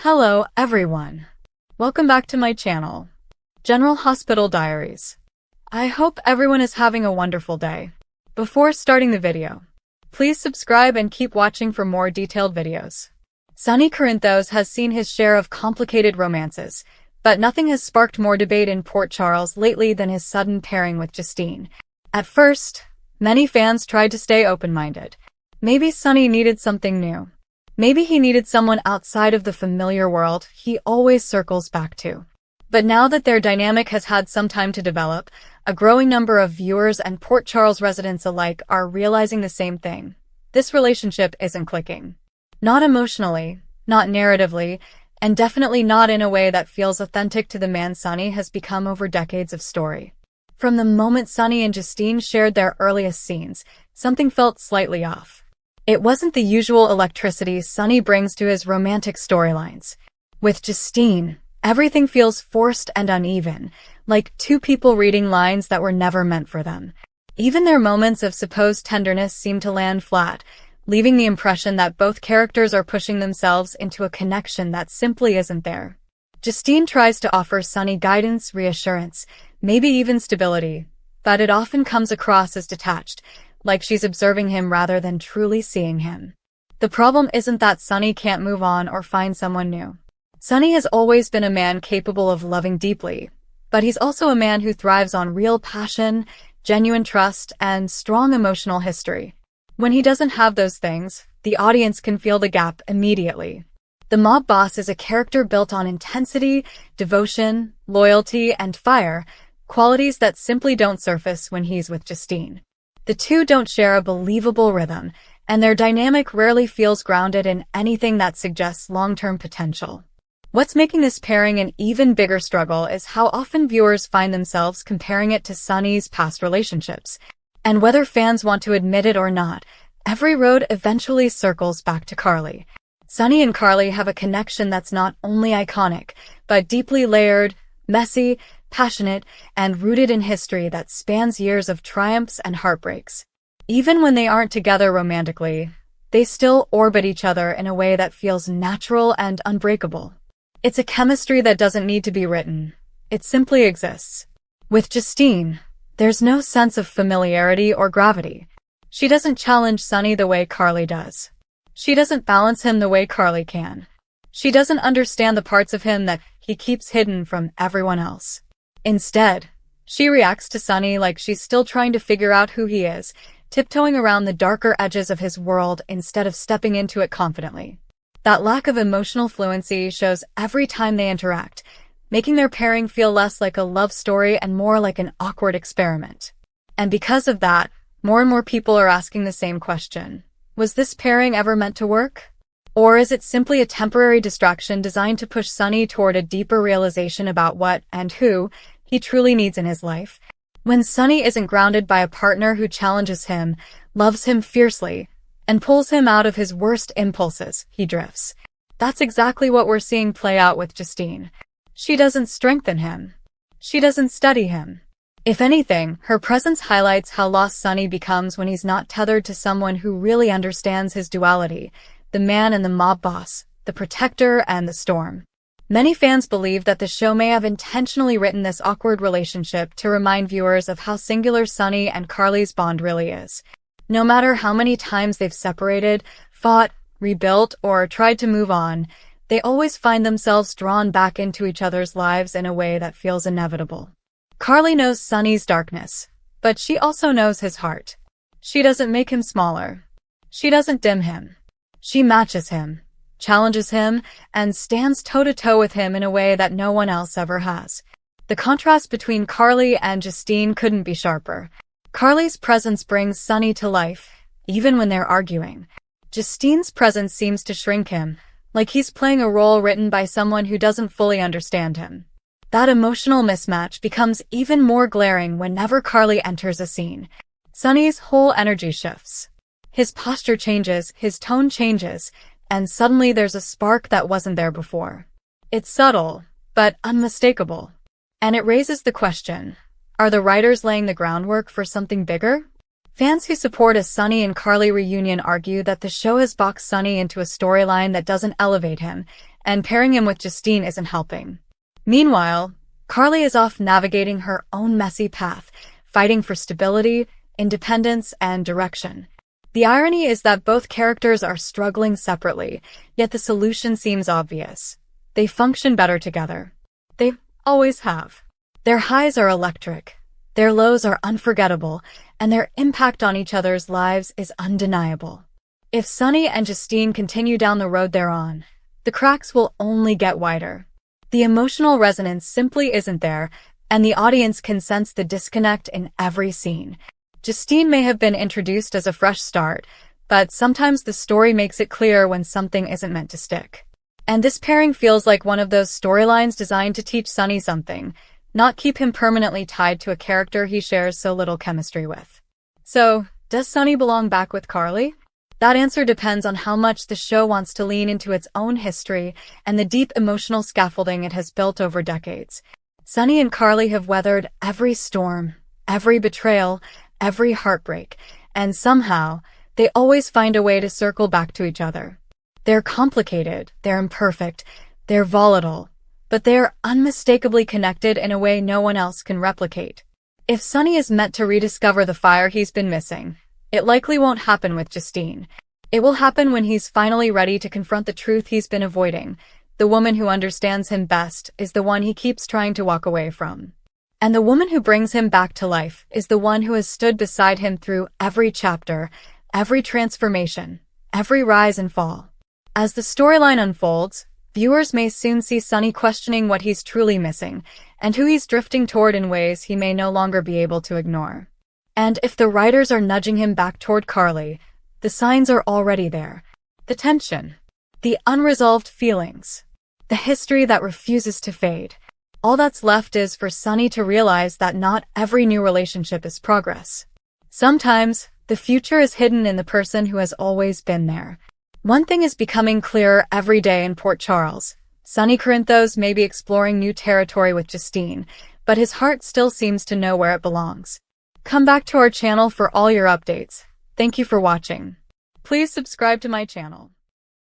Hello, everyone. Welcome back to my channel, General Hospital Diaries. I hope everyone is having a wonderful day. Before starting the video, please subscribe and keep watching for more detailed videos. Sonny Corinthos has seen his share of complicated romances, but nothing has sparked more debate in Port Charles lately than his sudden pairing with Justine. At first, many fans tried to stay open-minded. Maybe Sonny needed something new. Maybe he needed someone outside of the familiar world he always circles back to. But now that their dynamic has had some time to develop, a growing number of viewers and Port Charles residents alike are realizing the same thing. This relationship isn't clicking. Not emotionally, not narratively, and definitely not in a way that feels authentic to the man Sonny has become over decades of story. From the moment Sonny and Justine shared their earliest scenes, something felt slightly off. It wasn't the usual electricity Sonny brings to his romantic storylines. With Justine, everything feels forced and uneven, like two people reading lines that were never meant for them. Even their moments of supposed tenderness seem to land flat, leaving the impression that both characters are pushing themselves into a connection that simply isn't there. Justine tries to offer Sonny guidance, reassurance, maybe even stability, but it often comes across as detached, like she's observing him rather than truly seeing him. The problem isn't that Sonny can't move on or find someone new. Sonny has always been a man capable of loving deeply, but he's also a man who thrives on real passion, genuine trust, and strong emotional history. When he doesn't have those things, the audience can feel the gap immediately. The mob boss is a character built on intensity, devotion, loyalty, and fire, qualities that simply don't surface when he's with Justine. The two don't share a believable rhythm, and their dynamic rarely feels grounded in anything that suggests long-term potential. What's making this pairing an even bigger struggle is how often viewers find themselves comparing it to Sonny's past relationships. And whether fans want to admit it or not, every road eventually circles back to Carly. Sonny and Carly have a connection that's not only iconic, but deeply layered, messy, passionate, and rooted in history that spans years of triumphs and heartbreaks. Even when they aren't together romantically, they still orbit each other in a way that feels natural and unbreakable. It's a chemistry that doesn't need to be written. It simply exists. With Justine, there's no sense of familiarity or gravity. She doesn't challenge Sonny the way Carly does. She doesn't balance him the way Carly can. She doesn't understand the parts of him that he keeps hidden from everyone else. Instead, she reacts to Sonny like she's still trying to figure out who he is, tiptoeing around the darker edges of his world instead of stepping into it confidently. That lack of emotional fluency shows every time they interact, making their pairing feel less like a love story and more like an awkward experiment. And because of that, more and more people are asking the same question. Was this pairing ever meant to work? Or is it simply a temporary distraction designed to push Sonny toward a deeper realization about what and who he truly needs in his life? When Sonny isn't grounded by a partner who challenges him, loves him fiercely, and pulls him out of his worst impulses, he drifts. That's exactly what we're seeing play out with Justine. She doesn't strengthen him. She doesn't steady him. If anything, her presence highlights how lost Sonny becomes when he's not tethered to someone who really understands his duality, the man and the mob boss, the protector and the storm. Many fans believe that the show may have intentionally written this awkward relationship to remind viewers of how singular Sonny and Carly's bond really is. No matter how many times they've separated, fought, rebuilt, or tried to move on, they always find themselves drawn back into each other's lives in a way that feels inevitable. Carly knows Sonny's darkness, but she also knows his heart. She doesn't make him smaller. She doesn't dim him. She matches him, challenges him, and stands toe-to-toe with him in a way that no one else ever has. The contrast between Carly and Justine couldn't be sharper. Carly's presence brings Sonny to life, even when they're arguing. Justine's presence seems to shrink him, like he's playing a role written by someone who doesn't fully understand him. That emotional mismatch becomes even more glaring whenever Carly enters a scene. Sonny's whole energy shifts. His posture changes, his tone changes, and suddenly there's a spark that wasn't there before. It's subtle, but unmistakable. And it raises the question, are the writers laying the groundwork for something bigger? Fans who support a Sonny and Carly reunion argue that the show has boxed Sonny into a storyline that doesn't elevate him, and pairing him with Justine isn't helping. Meanwhile, Carly is off navigating her own messy path, fighting for stability, independence, and direction. The irony is that both characters are struggling separately, yet the solution seems obvious. They function better together. They always have. Their highs are electric, their lows are unforgettable, and their impact on each other's lives is undeniable. If Sonny and Justine continue down the road they're on, the cracks will only get wider. The emotional resonance simply isn't there, and the audience can sense the disconnect in every scene. Justine may have been introduced as a fresh start, but sometimes the story makes it clear when something isn't meant to stick. And this pairing feels like one of those storylines designed to teach Sonny something, not keep him permanently tied to a character he shares so little chemistry with. So, does Sonny belong back with Carly? That answer depends on how much the show wants to lean into its own history and the deep emotional scaffolding it has built over decades. Sonny and Carly have weathered every storm, every betrayal, every heartbreak, and somehow, they always find a way to circle back to each other. They're complicated, they're imperfect, they're volatile, but they're unmistakably connected in a way no one else can replicate. If Sonny is meant to rediscover the fire he's been missing, it likely won't happen with Justine. It will happen when he's finally ready to confront the truth he's been avoiding. The woman who understands him best is the one he keeps trying to walk away from. And the woman who brings him back to life is the one who has stood beside him through every chapter, every transformation, every rise and fall. As the storyline unfolds, viewers may soon see Sonny questioning what he's truly missing, and who he's drifting toward in ways he may no longer be able to ignore. And if the writers are nudging him back toward Carly, the signs are already there. The tension, the unresolved feelings, the history that refuses to fade. All that's left is for Sonny to realize that not every new relationship is progress. Sometimes, the future is hidden in the person who has always been there. One thing is becoming clearer every day in Port Charles. Sonny Corinthos may be exploring new territory with Justine, but his heart still seems to know where it belongs. Come back to our channel for all your updates. Thank you for watching. Please subscribe to my channel.